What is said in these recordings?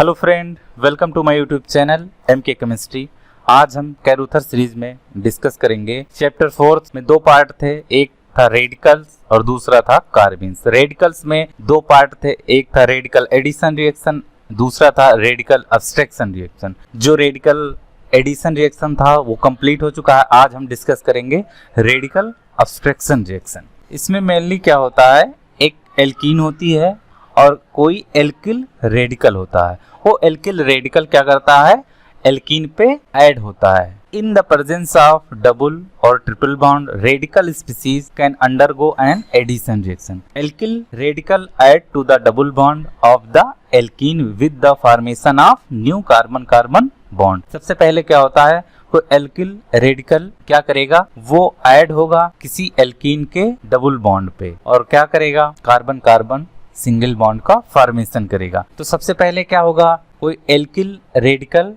Hello friend, welcome to my YouTube channel MK chemistry. आज हम Carruthers series में discuss करेंगे। चैप्टर 4 में दो पार्ट थे, एक था रेडिकल्स और दूसरा था कार्बीन्स। रेडिकल्स में दो पार्ट थे, एक था रेडिकल एडिशन रिएक्शन, दूसरा था रेडिकल अब्स्ट्रैक्शन रिएक्शन। जो रेडिकल एडिशन रिएक्शन था वो कंप्लीट हो चुका है। आज हम डिस्कस करेंगे रेडिकल अब्स्ट्रैक्शन रिएक्शन। इसमें मेनली क्या होता है, एक एल्कीन होती है और कोई एल्किल रेडिकल होता है। वो एल्किल रेडिकल क्या करता है, एल्कीन पे ऐड होता है। In the presence of double और triple bond radical species can undergo an addition reaction. Alkyl radical add to the double bond of the alkene with the formation of new carbon carbon bond. सबसे पहले क्या होता है, कोई alkyl radical क्या करेगा, वो ऐड होगा किसी एल्कीन के डबल बॉन्ड पे और क्या करेगा, कार्बन कार्बन सिंगल बॉन्ड का फॉर्मेशन करेगा। तो सबसे पहले क्या होगा, कोई एल्किल रेडिकल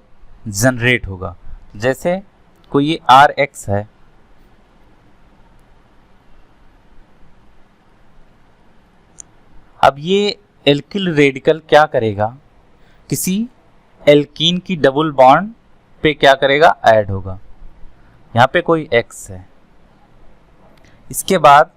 जनरेट होगा। जैसे कोई ये RH है, अब ये एल्किल रेडिकल क्या करेगा, किसी एल्कीन की डबल बॉन्ड पे क्या करेगा, ऐड होगा। यहाँ पे कोई X है, इसके बाद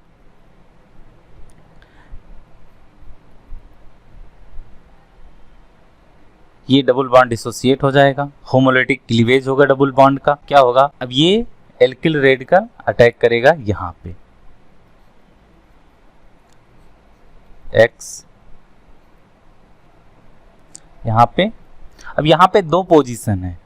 ये डबल बॉन्ड डिसोसिएट हो जाएगा, होमोलिटिक क्लीवेज होगा डबल बॉन्ड का। क्या होगा, अब ये एल्किल रेडिकल अटैक करेगा यहाँ पे X, यहाँ पे। अब यहाँ पे दो पोजीशन है,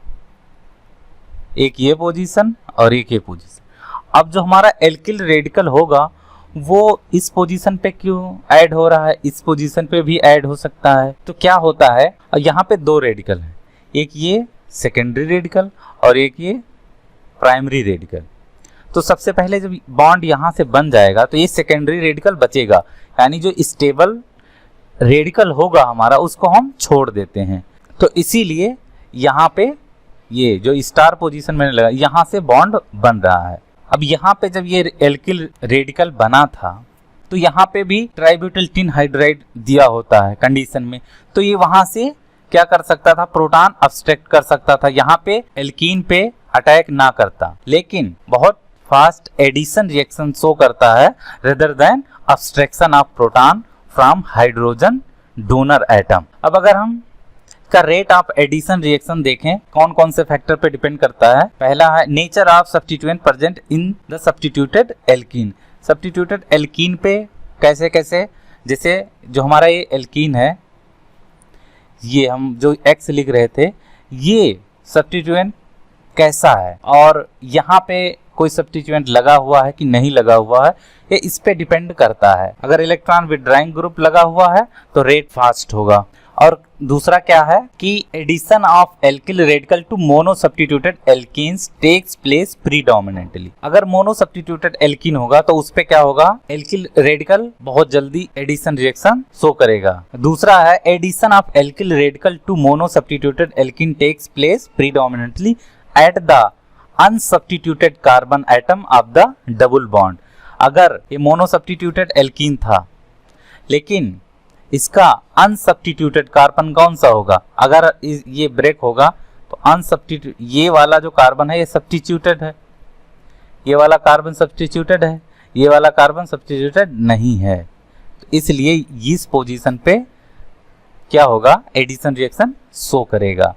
एक ये पोजीशन और एक ये पोजीशन। अब जो हमारा एल्किल रेडिकल होगा वो इस पोजीशन पे क्यों ऐड हो रहा है, इस पोजीशन पे भी ऐड हो सकता है। तो क्या होता है, यहाँ पे दो रेडिकल हैं, एक ये सेकेंडरी रेडिकल और एक ये प्राइमरी रेडिकल। तो सबसे पहले जब बॉन्ड यहाँ से बन जाएगा तो ये सेकेंडरी रेडिकल बचेगा, यानी जो स्टेबल रेडिकल होगा हमारा उसको हम छोड़ देते हैं। तो इसीलिए यहाँ पे ये जो स्टार पोजीशन में लगा, यहाँ से बॉन्ड बन रहा है। अब यहाँ पे जब ये एल्किल रेडिकल बना था तो यहाँ पे भी ट्राइब्यूटाइल टिन हाइड्राइड दिया होता है कंडीशन में, तो ये वहां से क्या कर सकता था, प्रोटॉन अब्स्ट्रैक्ट कर सकता था, यहाँ पे एल्कीन पे अटैक ना करता, लेकिन बहुत फास्ट एडिशन रिएक्शन शो करता है rather than abstraction of proton from hydrogen donor atom. अब अगर हम का रेट ऑफ एडिशन रिएक्शन देखें, कौन कौन से फैक्टर पे डिपेंड करता है। पहला है nature of substituent present in the substituted alkene. Substituted alkene पे कैसे कैसे, जैसे जो हमारा ये एल्कीन है, ये हम जो X लिख रहे थे, ये सब्स्टिट्यूएंट कैसा है और यहाँ पे कोई सब्स्टिट्यूएंट लगा हुआ है कि नहीं लगा हुआ है, ये इस पे डिपेंड करता है। अगर इलेक्ट्रॉन विथड्राइंग ग्रुप लगा हुआ है तो रेट फास्ट होगा। और दूसरा क्या है कि addition of alkyl radical to mono substituted alkenes takes place predominantly. अगर मोनो सब्स्टिट्यूटेड एल्कीन होगा तो उस पे क्या होगा, एल्किल रेडिकल बहुत जल्दी एडिशन रिएक्शन शो करेगा। दूसरा है addition of alkyl radical to mono substituted alkene takes place predominantly at the unsubstituted carbon atom of the double bond. अगर ये मोनो सब्स्टिट्यूटेड एल्कीन था लेकिन इसका अनसब्स्टिट्यूटेड कार्बन कौन सा होगा, अगर ये ब्रेक होगा तो अनसब्स्टिट्यूट, ये वाला जो कार्बन है ये सब्स्टिट्यूटेड है, ये वाला कार्बन सब्स्टिट्यूटेड है, ये वाला कार्बन सब्स्टिट्यूटेड नहीं है, तो इसलिए इस पोजीशन पे क्या होगा, एडिशन रिएक्शन शो करेगा।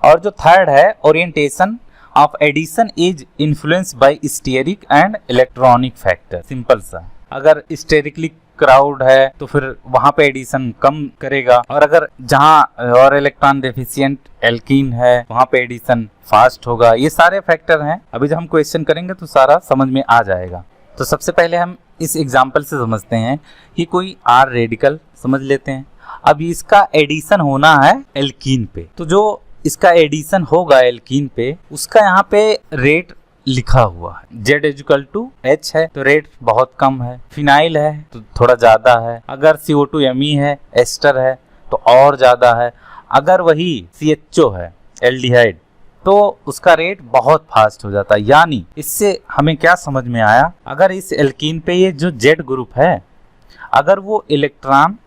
और जो थर्ड है, orientation of addition is influenced by steric and electronic factor. Simple सा, अगर स्टेरिकली क्राउड है तो फिर वहां पे एडिशन कम करेगा, और अगर जहां और इलेक्ट्रॉन डेफिशिएंट एल्कीन है वहां पे एडिशन फास्ट होगा। ये सारे फैक्टर हैं, अभी जब हम क्वेश्चन करेंगे तो सारा समझ में आ जाएगा। तो सबसे पहले हम इस एग्जांपल से समझते हैं कि कोई R रेडिकल समझ लेते हैं। अब इसका एडिशन होना है एल्कीन पे, तो जो इसका एडिशन होगा एल्कीन पे उसका यहाँ पे रेट लिखा हुआ है, Z=H है तो रेट बहुत कम है, फिनाइल है तो थोड़ा ज्यादा है, अगर CO2Me है, एस्टर है तो और ज्यादा है, अगर वही CHO है एल्डिहाइड तो उसका रेट बहुत फास्ट हो जाता है। यानी इससे हमें क्या समझ में आया, अगर इस एल्कीन पे ये जो Z ग्रुप है अगर वो इलेक्ट्रॉन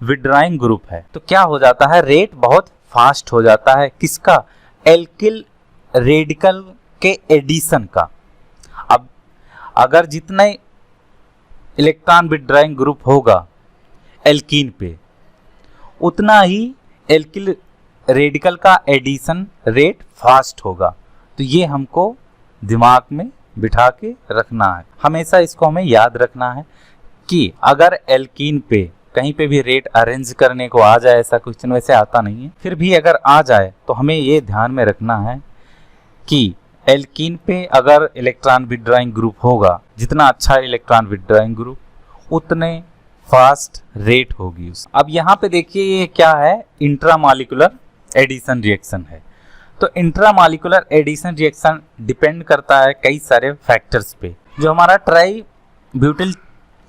विड्रॉइंग ग्रुप है तो क्या हो जाता है, रेट बहुत फास्ट हो जाता है। किसका? एल्किल रेडिकल के एडिशन का। अब अगर जितने इलेक्ट्रॉन विड्रॉइंग ग्रुप होगा एल्कीन पे, उतना ही एल्किल रेडिकल का एडिशन रेट फास्ट होगा। तो ये हमको दिमाग में बिठा के रखना है, हमेशा इसको हमें याद रखना है कि अगर एल्कीन पे कहीं पे भी रेट अरेंज करने को आ जाए, ऐसा क्वेश्चन वैसे आता नहीं है, फिर भी अगर आ जाए तो हमें ये ध्यान में रखना है कि एल्कीन पे अगर इलेक्ट्रॉन विड्रॉइंग ग्रुप होगा, जितना अच्छा इलेक्ट्रॉन विड्रॉइंग ग्रुप उतने फास्ट रेट होगी उस। अब यहाँ पे देखिए ये क्या है, इंट्रामॉलिक्यूलर एडिशन रिएक्शन है। तो इंट्रामॉलिक्यूलर एडिशन रिएक्शन डिपेंड करता है कई सारे फैक्टर्स पे। जो हमारा ट्राई ब्यूटिल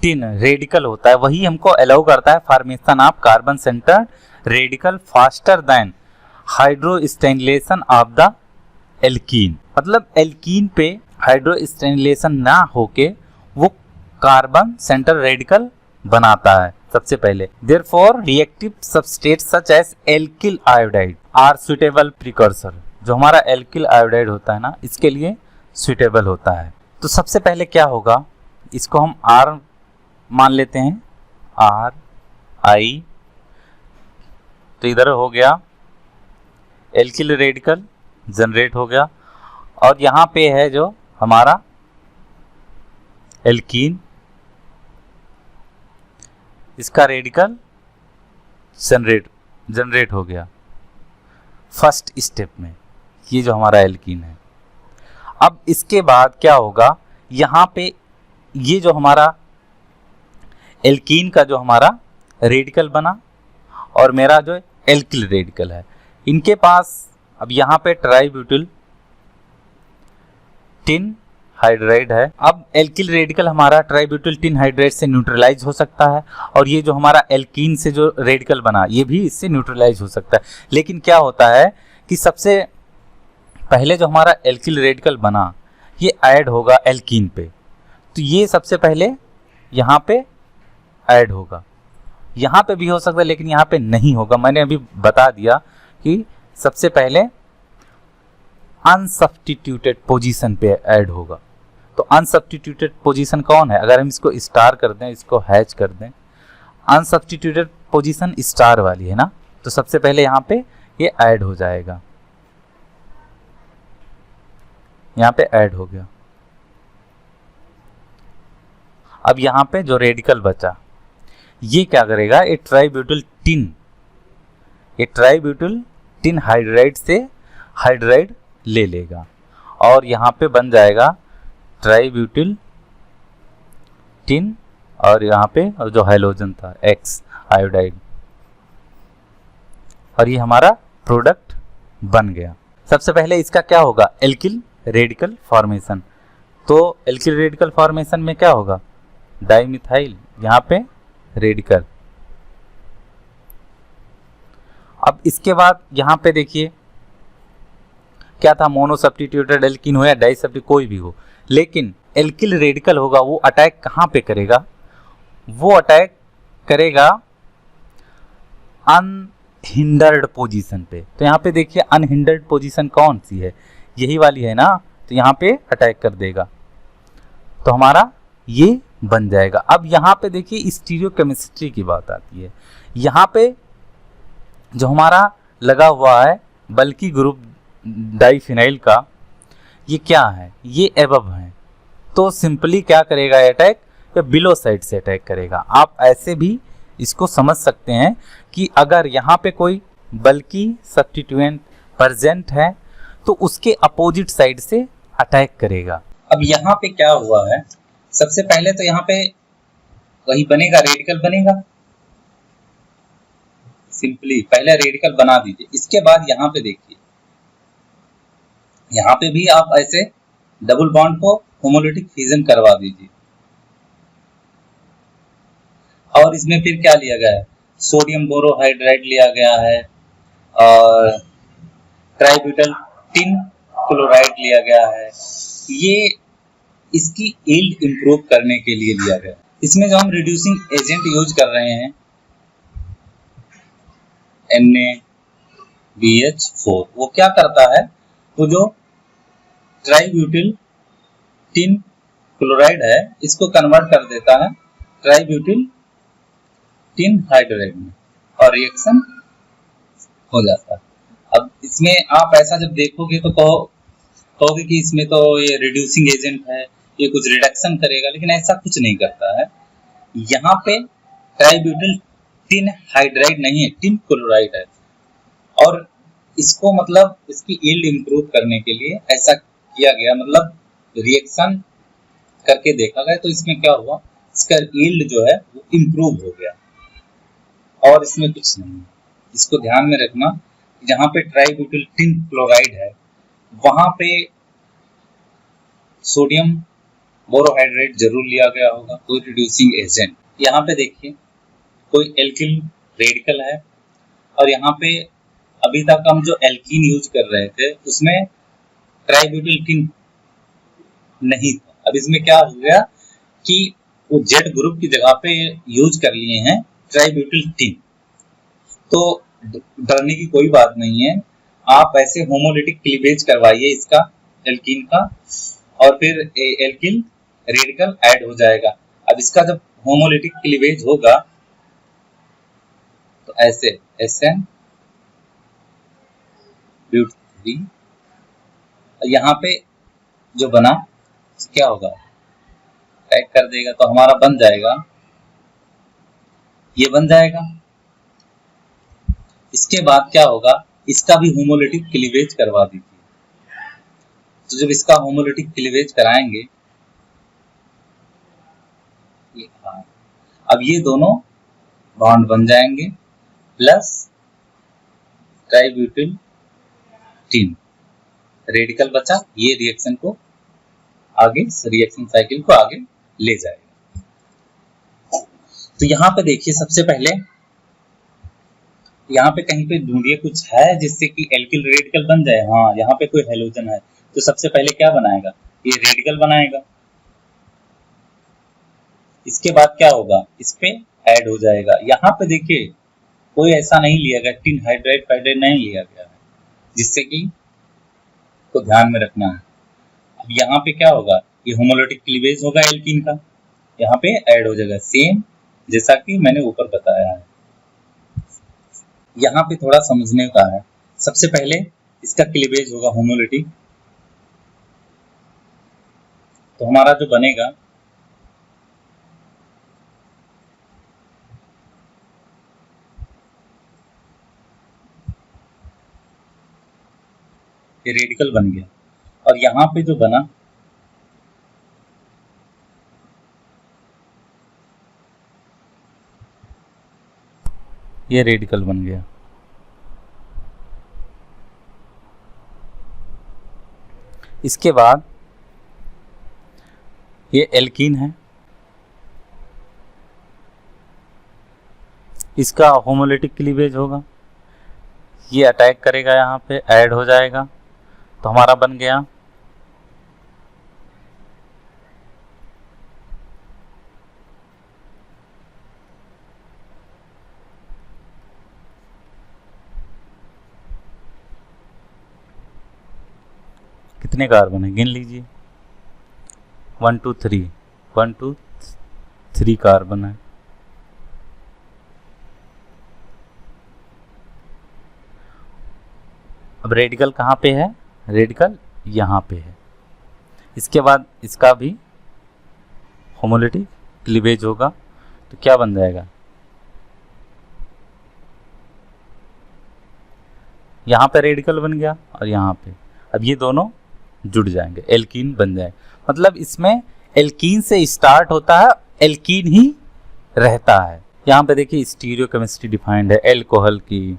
टिन रेडिकल होता है वही हमको अलाउ करता है formation of carbon centre radical faster than hydrostannylation of the alkene. मतलब एल्कीन पे हाइड्रोस्टेनिलेशन ना होके वो कार्बन सेंटर रेडिकल बनाता है सबसे पहले। Therefore reactive substrate such as alkyl iodide are suitable precursor. जो हमारा एल्किल आयोडाइड होता है ना, इसके लिए सुटेबल होता है। तो सबसे पहले क्या होगा, इसको हम आर मान लेते हैं, आर आई। तो इधर हो गया एल्किल रेडिकल जनरेट हो गया, और यहाँ पे है जो हमारा एल्कीन, इसका रेडिकल जनरेट हो गया फर्स्ट स्टेप में। ये जो हमारा एल्कीन है। अब इसके बाद क्या होगा, यहाँ पे ये जो हमारा एल्कीन का जो हमारा रेडिकल बना और मेरा जो एल्किल रेडिकल है, इनके पास अब यहाँ पे ट्राईब्यूटिल टिन हाइड्राइड है। अब एल्किल रेडिकल हमारा ट्राईब्यूटिल टिन हाइड्राइड से न्यूट्रलाइज हो सकता है, और ये जो हमारा एल्कीन से जो रेडिकल बना ये भी इससे न्यूट्रलाइज हो सकता है। लेकिन क्या होता है कि सबसे पहले जो हमारा एल्किल रेडिकल बना ये ऐड होगा एल्कीन पे, तो ये सबसे पहले यहाँ पे ऐड होगा। यहाँ पे भी हो सकता है लेकिन यहाँ पे नहीं होगा। मैंने अभी बता दिया कि सबसे पहले अनसब्स्टिट्यूटेड पोजीशन पे ऐड होगा। तो अनसब्स्टिट्यूटेड पोजीशन कौन है, अगर हम इसको स्टार कर दें, इसको हैच कर दें, अनसब्स्टिट्यूटेड पोजीशन स्टार वाली है ना, तो सबसे पहले यहाँ पे ये ऐड हो जाएगा, यहाँ पे ऐड हो गया। अब यहाँ पे जो रेडिकल बचा ये क्या करेगा, ये ट्राईब्यूटिल टिन हाइड्राइड से हाइड्राइड ले लेगा, और यहाँ पे बन जाएगा ट्राईब्यूटिल टिन, और यहाँ पे और जो हाइड्रोजन था एक्स आयोडाइड, और ये हमारा प्रोडक्ट बन गया। सबसे पहले इसका क्या होगा, एल्किल रेडिकल फॉर्मेशन। तो एल्किल रेडिकल फॉर्मेशन में क्या होगा, डाइमिथाइल यहाँ पे रेडिकल। अब इसके बाद यहाँ पे देखिए क्या था, मोनो सब्स्टिट्यूटेड एल्कीन हो या डाई सब्स्टिट्यूटेड कोई भी हो, लेकिन एल्किल रेडिकल होगा वो अटैक कहाँ पे करेगा, वो अटैक करेगा अनहिंडर्ड पोजीशन पे। तो यहाँ पे देखिए अनहिंडर्ड पोजीशन कौन सी है, यही वाली है ना, तो यहाँ पे अटैक कर देगा, तो हमारा ये बन जाएगा। अब यहाँ पे देखिए स्टीरियोकेमिस्ट्री की बात आती है। यहाँ पे जो हमारा लगा हुआ है बल्कि ग्रुप डाइफिनाइल का, ये क्या है, ये एबव है, तो सिंपली क्या करेगा अटैक, या बिलो साइड से अटैक करेगा। आप ऐसे भी इसको समझ सकते हैं कि अगर यहाँ पे कोई बल्कि सब्स्टिट्यूएंट प्रेजेंट है तो उसके अपोजिट साइड से अटैक करेगा। अब यहाँ पे क्या हुआ है, सबसे पहले तो यहाँ पे वही बनेगा, रेडिकल बनेगा, सिंपली पहले रेडिकल बना दीजिए। इसके बाद यहाँ पे देखिए, यहाँ पे भी आप ऐसे डबल बॉन्ड को होमोलिटिक फ्यूजन करवा दीजिए, और इसमें फिर क्या लिया गया है, सोडियम बोरोहाइड्राइड लिया गया है, और ट्राईब्यूटिल टिन क्लोराइड लिया गया है। ये इसकी यील्ड इंप्रूव करने के लिए लिया गया। इसमें जो हम रिड्यूसिंग एजेंट यूज कर रहे हैं NaBH4 वो क्या करता है, वो जो ट्राईब्यूटिल टिन क्लोराइड है इसको कन्वर्ट कर देता है ट्राईब्यूटिल टिन हाइड्राइड में और रिएक्शन हो जाता है। अब इसमें आप ऐसा जब देखोगे तो कहोगे कि इसमें तो ये रिड्यूसिंग एजेंट है, ये कुछ रिडक्शन करेगा, लेकिन ऐसा कुछ नहीं करता है। यहाँ पे ट्राईब्यूटिल टिन हाइड्राइड नहीं है, टिन क्लोराइड है, और इसको मतलब इसकी यील्ड इंप्रूव करने के लिए ऐसा किया गया, मतलब रिएक्शन करके देखा गया तो इसमें क्या हुआ, इसका यील्ड जो है वो इंप्रूव हो गया, और इसमें कुछ नहीं है। इसको ध्यान में रखना, जहाँ पे ट्राईब्यूटिल टिन क्लोराइड है वहां पे सोडियम बोरोहाइड्रेट जरूर लिया गया होगा, कोई रिड्यूसिंग एजेंट। यहाँ पे देखिए कोई एल्किल रेडिकल है, और यहाँ पे अभी तक हम जो एल्कीन यूज कर रहे थे उसमें ट्राईब्यूटिल टिन नहीं था। अब इसमें क्या हो गया कि वो जेड ग्रुप की जगह पे यूज कर लिए हैं ट्राईब्यूटिल टिन। तो डरने की कोई बात नहीं है, आप ऐसे होमोलिटिक क्लीवेज करवाइए इसका एल्कीन का, और फिर एल्किल रेडिकल ऐड हो जाएगा। अब इसका जब होमोलिटिक क्लीवेज होगा तो ऐसे SN ब्यूट 3 यहाँ पे जो बना क्या होगा, पैक कर देगा तो हमारा बन जाएगा, ये बन जाएगा। इसके बाद क्या होगा, इसका भी होमोलिटिक क्लीवेज करवा दीजिए। तो जब इसका होमोलिटिक क्लीवेज कराएंगे, अब ये दोनों बॉन्ड बन जाएंगे, प्लस ट्राईब्यूटिल टिन रेडिकल बचा, ये रिएक्शन को आगे, रिएक्शन साइकिल को आगे ले जाएगा। तो यहाँ पे देखिए सबसे पहले यहाँ पे कहीं पे ढूंढिए कुछ है जिससे कि एल्किल रेडिकल बन जाए। हाँ, यहाँ पे कोई हेलोजन है तो सबसे पहले क्या बनाएगा, ये रेडिकल बनाएगा। इसके बाद क्या होगा, इस पे ऐड हो जाएगा। यहाँ पे देखिए कोई ऐसा नहीं लिया गया, टिन हाइड्राइड फाइड्राइड नहीं लिया गया है, जिससे कि को ध्यान में रखना है। अब यहाँ पे क्या होगा, ये होमोलिटिक क्लीवेज होगा एल्कीन का, यहाँ पे ऐड हो जाएगा, सेम जैसा कि मैंने ऊपर बताया है। यहाँ पे थोड़ा समझने का है, सबसे पहले इसका क्लीवेज होगा होमोलिटिक, तो हमारा जो बनेगा ये रेडिकल बन गया, और यहाँ पे जो बना ये रेडिकल बन गया। इसके बाद ये एल्कीन है, इसका होमोलिटिक क्लीवेज होगा, ये अटैक करेगा, यहाँ पे ऐड हो जाएगा, तो हमारा बन गया कितने कार्बन है, गिन लीजिए, 1 2 3 1 2 3 कार्बन है। अब रेडिकल कहाँ पे है, रेडिकल यहाँ पे है। इसके बाद इसका भी होमोलिटिक क्लीवेज होगा, तो क्या बन जाएगा, यहाँ पे रेडिकल बन गया और यहाँ पे, अब ये दोनों जुड़ जाएंगे, एल्कीन बन जाए। मतलब इसमें एल्कीन से स्टार्ट होता है, एल्कीन ही रहता है। यहाँ पे देखिए स्टीरियो केमिस्ट्री डिफाइंड है, एल्कोहल की,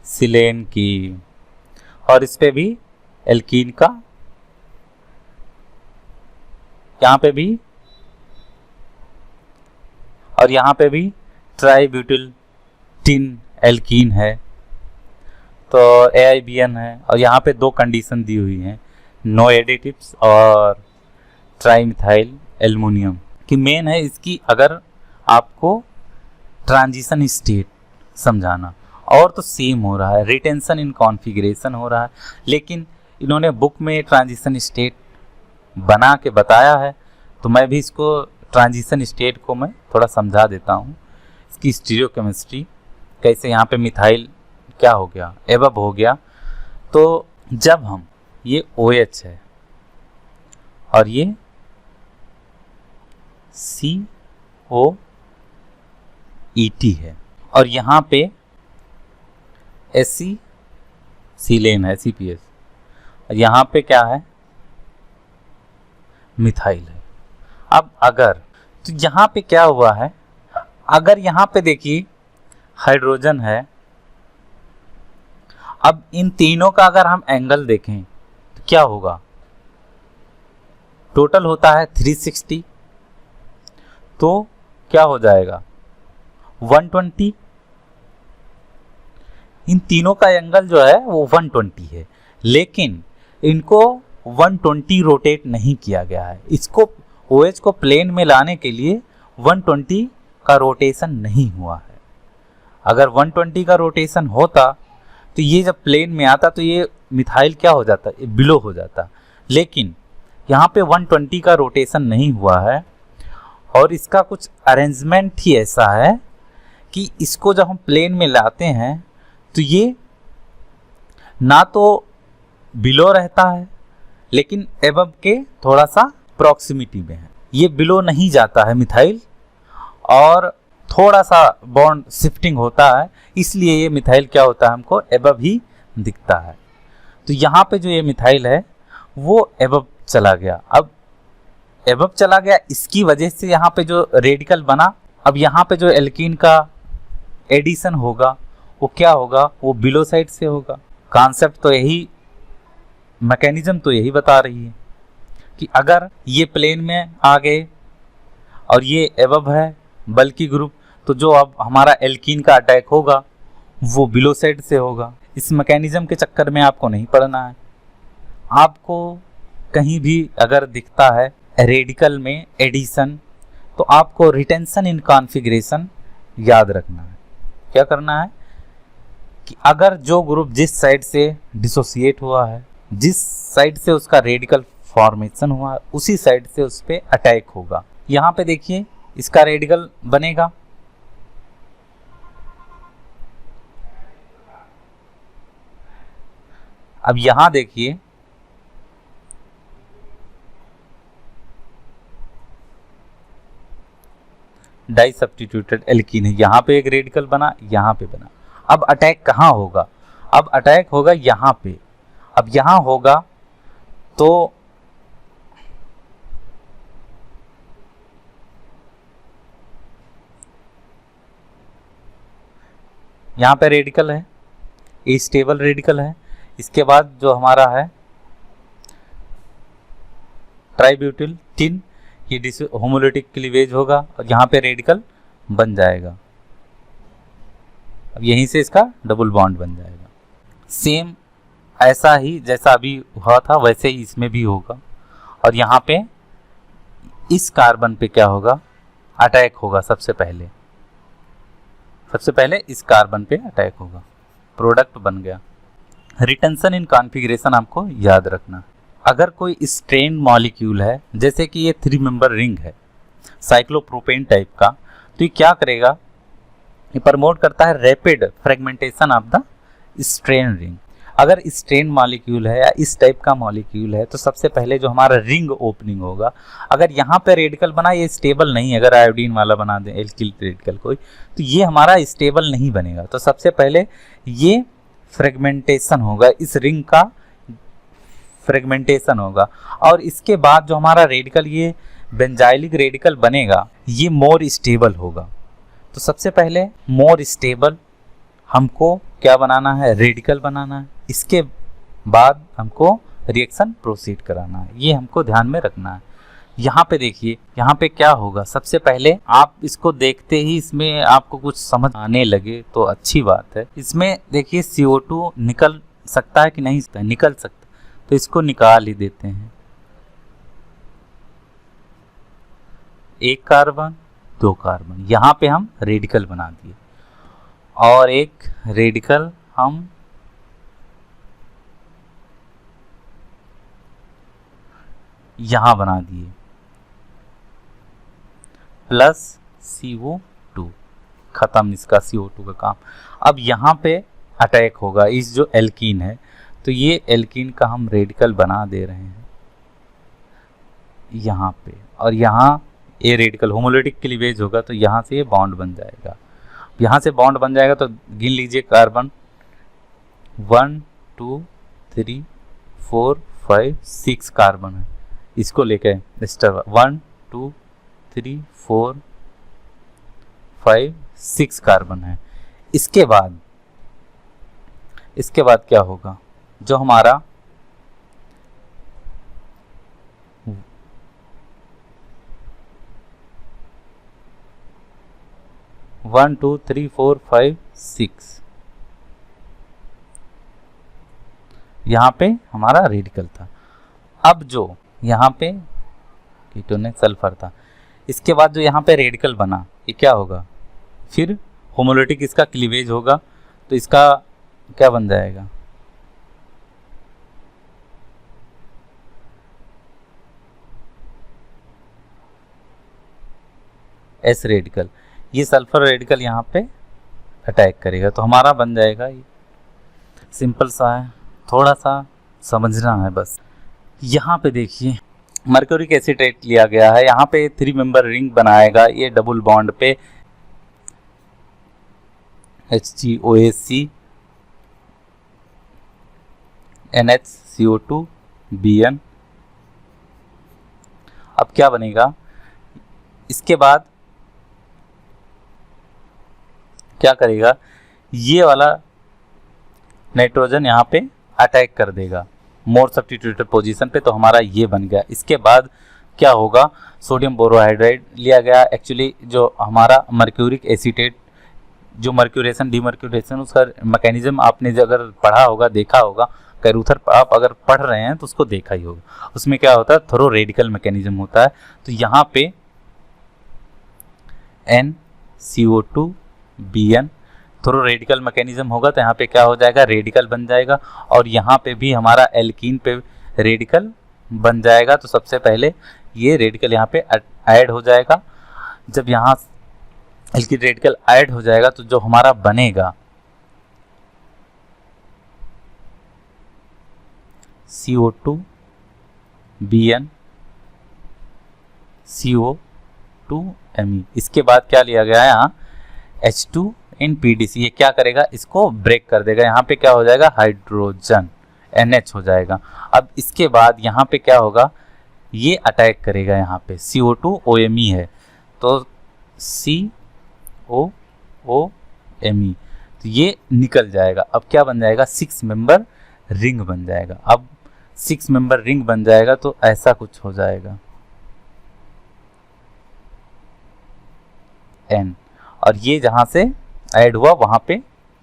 सिलेन की, और इस पे भी एल्कीन का, यहाँ पे भी, और यहाँ पे भी ट्राईब्यूटिल टिन एल्कीन है, तो AIBN है। और यहाँ पे दो कंडीशन दी हुई हैं, नो एडिटिव्स और ट्राईमिथाइल एल्युमिनियम की। मेन है इसकी, अगर आपको ट्रांजिशन स्टेट समझाना, और तो सेम हो रहा है, रिटेंशन इन कॉन्फ़िगरेशन हो रहा है, लेकिन इन्होंने बुक में ट्रांजिशन स्टेट बना के बताया है, तो मैं भी इसको ट्रांजिशन स्टेट को मैं थोड़ा समझा देता हूँ। इसकी स्टीरियोकेमिस्ट्री कैसे, यहाँ पे मिथाइल क्या हो गया, एबब हो गया। तो जब हम ये OH है और ये COET है और यहाँ पे SC सीलेन है, CPS, और यहाँ पे क्या है, मिथाइल है। अब अगर तो यहाँ पे क्या हुआ है, अगर यहाँ पे देखिए हाइड्रोजन है, अब इन तीनों का अगर हम एंगल देखें तो क्या होगा, टोटल होता है 360, तो क्या हो जाएगा 120। इन तीनों का एंगल जो है वो 120 है, लेकिन इनको 120 रोटेट नहीं किया गया है। इसको OH को प्लेन में लाने के लिए 120 का रोटेशन नहीं हुआ है। अगर 120 का रोटेशन होता तो ये जब प्लेन में आता तो ये मिथाइल क्या हो जाता, ये बिलो हो जाता, लेकिन यहाँ पे 120 का रोटेशन नहीं हुआ है और इसका कुछ अरेंजमेंट ही ऐसा है कि इसको जब हम प्लेन में लाते हैं तो ये ना तो बिलो रहता है लेकिन एबब के थोड़ा सा प्रॉक्सिमिटी में है, ये बिलो नहीं जाता है मिथाइल और थोड़ा सा बॉन्ड शिफ्टिंग होता है, इसलिए ये मिथाइल क्या होता है, हमको एबब ही दिखता है। तो यहाँ पे जो ये मिथाइल है वो एबब चला गया। अब एबब चला गया, इसकी वजह से यहाँ पे जो रेडिकल बना, अब यहाँ पे जो एल्कीन का एडिशन होगा वो क्या होगा, वो बिलो साइड से होगा। कॉन्सेप्ट तो यही, मैकेनिज्म तो यही बता रही है कि अगर ये प्लेन में आ गए और ये एबब है बल्कि ग्रुप, तो जो अब हमारा एल्कीन का अटैक होगा वो बिलो साइड से होगा। इस मैकेनिज्म के चक्कर में आपको नहीं पड़ना है। आपको कहीं भी अगर दिखता है रेडिकल में एडिशन, तो आपको रिटेंशन इन कॉन्फ़िगरेशन याद रखना है। क्या करना है कि अगर जो ग्रुप जिस साइड से डिसोसिएट हुआ है, जिस साइड से उसका रेडिकल फॉर्मेशन हुआ है, उसी साइड से उस पर अटैक होगा। यहाँ पे देखिए इसका रेडिकल बनेगा, अब यहां देखिए डाई सब्स्टिट्यूटेड एल्कीन है, यहां पे एक रेडिकल बना, यहां पे बना। अब अटैक कहां होगा, अब अटैक होगा यहां पे। अब यहां होगा तो यहाँ पे रेडिकल है, ये स्टेबल रेडिकल है। इसके बाद जो हमारा है ट्राइब्यूटिल टिन, ये होमोलिटिक क्लीवेज होगा और यहाँ पे रेडिकल बन जाएगा। अब यहीं से इसका डबल बॉन्ड बन जाएगा। सेम ऐसा ही जैसा अभी हुआ था वैसे ही इसमें भी होगा और यहाँ पे इस कार्बन पे क्या होगा, अटैक होगा। सबसे पहले इस कार्बन पे अटैक होगा, प्रोडक्ट बन गया। रिटेंशन इन कॉन्फ़िगरेशन आपको याद रखना। अगर कोई स्ट्रेन मॉलिक्यूल है, जैसे कि ये 3 मेंबर रिंग है साइक्लोप्रोपेन टाइप का, तो ये क्या करेगा, ये प्रमोट करता है rapid fragmentation of the strain ring. अगर स्ट्रेन मॉलिक्यूल है या इस टाइप का मॉलिक्यूल है तो सबसे पहले जो हमारा रिंग ओपनिंग होगा, अगर यहाँ पे रेडिकल बना, ये स्टेबल नहीं है। अगर आयोडीन वाला बना दें एल्किल रेडिकल कोई, तो ये हमारा स्टेबल नहीं बनेगा। तो सबसे पहले ये फ्रेगमेंटेशन होगा, इस रिंग का फ्रेगमेंटेशन होगा और इसके बाद जो हमारा रेडिकल, ये बेंजाइलिक रेडिकल बनेगा, ये मोर स्टेबल होगा। तो सबसे पहले मोर स्टेबल हमको क्या बनाना है, रेडिकल बनाना है। इसके बाद हमको रिएक्शन प्रोसीड कराना है, ये हमको ध्यान में रखना है। यहाँ पे देखिए, यहाँ पे क्या होगा, सबसे पहले आप इसको देखते ही इसमें आपको कुछ समझ आने लगे तो अच्छी बात है। इसमें देखिए CO2 निकल सकता है कि नहीं सकता, निकल सकता, तो इसको निकाल ही देते हैं। 1 कार्बन 2 कार्बन, यहाँ पे हम रेडिकल बना दिए और एक रेडिकल हम यहां बना दिए प्लस CO2, खत्म इसका CO2 का काम। अब यहाँ पे अटैक होगा इस जो एल्कीन है, तो ये एल्कीन का हम रेडिकल बना दे रहे हैं यहाँ पे, और यहाँ ये रेडिकल होमोलिटिक क्लीवेज होगा तो यहाँ से ये बॉन्ड बन जाएगा। यहाँ से बॉन्ड बन जाएगा तो गिन लीजिए कार्बन 1 2 3 4 5 6 कार्बन है, इसको लेके स्टर 1 2 3 4 5 6 कार्बन है। इसके बाद क्या होगा, जो हमारा 1 2 3 4 5 6 यहाँ पे हमारा रेडिकल था। अब जो यहाँ पे कीटोनिक सल्फर था, इसके बाद जो यहाँ पे रेडिकल बना ये क्या होगा, फिर होमोलिटिक इसका क्लीवेज होगा तो इसका क्या बन जाएगा, एस रेडिकल। ये सल्फर रेडिकल यहाँ पे अटैक करेगा तो हमारा बन जाएगा ये। सिंपल सा है, थोड़ा सा समझना है बस। यहाँ पे देखिए मर्क्यूरिक एसीटेट लिया गया है, यहाँ पे 3 मेंबर रिंग बनाएगा ये डबल बॉन्ड पे HgOAc NHCO2 Bn। अब क्या बनेगा, इसके बाद क्या करेगा, ये वाला नाइट्रोजन यहाँ पे अटैक कर देगा मोर सब्स्टिट्यूटेड पोजीशन पे, तो हमारा ये बन गया। इसके बाद क्या होगा, सोडियम बोरोहाइड्राइड लिया गया। एक्चुअली जो हमारा मर्क्यूरिक एसीटेट जो मर्क्यूरेशन डीमर्क्यूरेशन उसका मैकेनिज्म आपने जो अगर पढ़ा होगा देखा होगा, कैरूथर आप अगर पढ़ रहे हैं तो उसको देखा ही होगा। उसमें क्या होता है, थोरो रेडिकल मैकेनिज्म होता है। तो यहाँ पे NCO2 Bn थोरो रेडिकल मैकेनिज्म होगा तो यहाँ पे क्या हो जाएगा, रेडिकल बन जाएगा। और यहाँ पे भी हमारा एल्कीन पे रेडिकल बन जाएगा। तो सबसे पहले ये रेडिकल यहाँ पे ऐड हो जाएगा। जब यहाँ एल्कीन रेडिकल ऐड हो जाएगा तो जो हमारा बनेगा CO2 Bn CO2 Me। इसके बाद क्या लिया गया है, यहाँ H2 इन PDC। ये क्या करेगा, इसको ब्रेक कर देगा। यहाँ पे क्या हो जाएगा, हाइड्रोजन NH हो जाएगा। अब इसके बाद यहाँ पे क्या होगा, ये अटैक करेगा यहाँ पे CO2 OMe है तो COOMe, तो ये निकल जाएगा। अब क्या बन जाएगा, 6 मेंबर रिंग बन जाएगा। अब 6 मेंबर रिंग बन जाएगा तो ऐसा कुछ हो जाएगा N, और ये जहाँ से ऐड हुआ वहाँ पे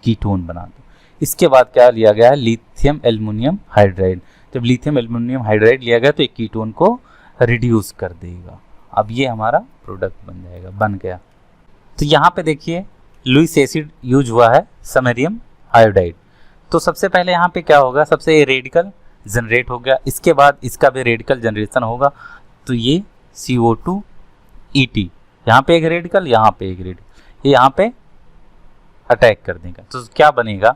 कीटोन बना दो। इसके बाद क्या लिया गया है, लिथियम एल्युमिनियम हाइड्राइड। जब लिथियम एल्युमिनियम हाइड्राइड लिया गया तो एक कीटोन को रिड्यूस कर देगा। अब ये हमारा प्रोडक्ट बन जाएगा, बन गया। तो यहाँ पे देखिए लुईस एसिड यूज हुआ है समैरियम आयोडाइड। तो सबसे पहले यहाँ पे क्या होगा, सबसे रेडिकल जनरेट हो गया। इसके बाद इसका भी रेडिकल जनरेशन होगा तो ये CO2 ET, यहाँ पे एक रेडिकल, यहाँ पे एक रेडिकल, ये यहाँ पे अटैक कर देगा। तो क्या बनेगा,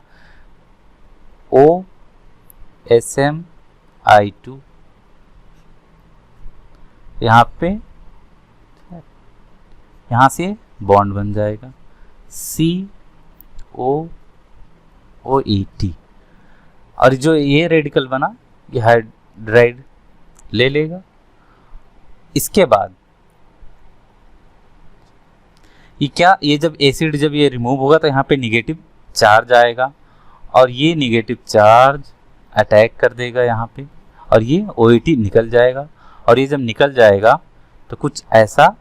OSMI2, यहाँ पे यहाँ से बॉन्ड बन जाएगा COOET, और जो ये रेडिकल बना ये हाइड्राइड ले लेगा। इसके बाद ये क्या, ये जब एसिड जब ये रिमूव होगा तो यहाँ पे निगेटिव चार्ज आएगा और ये निगेटिव चार्ज अटैक कर देगा यहाँ पे, और ये OET निकल जाएगा। और ये जब निकल जाएगा तो कुछ ऐसा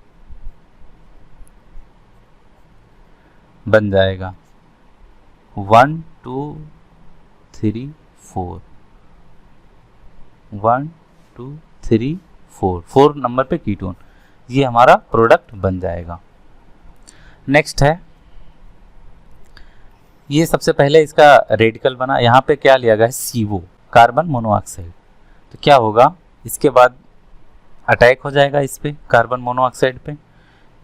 बन जाएगा 1 2 3 4 1 2 3 4 नंबर पे कीटोन, ये हमारा प्रोडक्ट बन जाएगा। नेक्स्ट है ये सबसे पहले इसका रेडिकल बना, यहाँ पे क्या लिया गया है, CO कार्बन मोनोऑक्साइड। तो क्या होगा, इसके बाद अटैक हो जाएगा इस पे कार्बन मोनोऑक्साइड पे।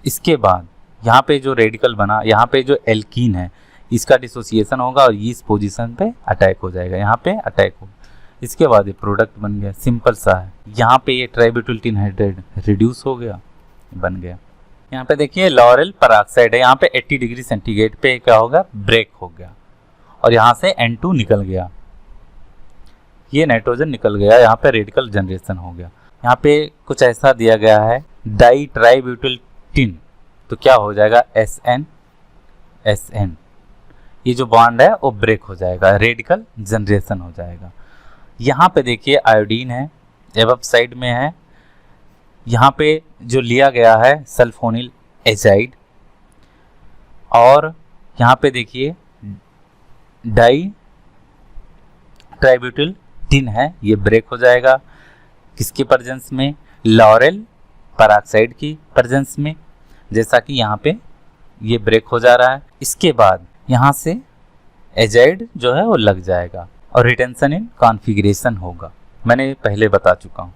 इसके बाद यहाँ पे जो रेडिकल बना, यहाँ पे जो एल्कीन है इसका डिसोसिएशन होगा और इस पोजीशन पे अटैक हो जाएगा, यहाँ पे अटैक होगा। इसके बाद ये प्रोडक्ट बन गया, सिंपल सा है। यहाँ पे ये ट्राइब्यूटिल हाइड्राइड रिड्यूस हो गया, बन गया। यहाँ पे देखिए लॉरेल पेरोक्साइड है, यहाँ पे 80 डिग्री सेंटीग्रेड पे क्या होगा, ब्रेक हो गया और यहाँ से N2 निकल गया, ये नाइट्रोजन निकल गया, यहाँ पे रेडिकल जनरेशन हो गया। यहाँ पे कुछ ऐसा दिया गया है डाई ट्राइब्यूटिल टिन, तो क्या हो जाएगा, SN, ये जो बॉन्ड है वो ब्रेक हो जाएगा, रेडिकल जनरेशन हो जाएगा। यहाँ पे देखिए आयोडीन है, एबव साइड में है, यहाँ पे जो लिया गया है सल्फोनिल एजाइड, और यहाँ पे देखिए डाई ट्राइब्यूटिल टिन है, ये ब्रेक हो जाएगा किसके प्रेजेंस में, लॉरेल पेरोक्साइड की प्रेजेंस में, जैसा कि यहाँ पे ये ब्रेक हो जा रहा है। इसके बाद यहाँ से एजाइड जो है वो लग जाएगा और रिटेंशन इन कॉन्फ़िगरेशन होगा, मैंने पहले बता चुका हूँ।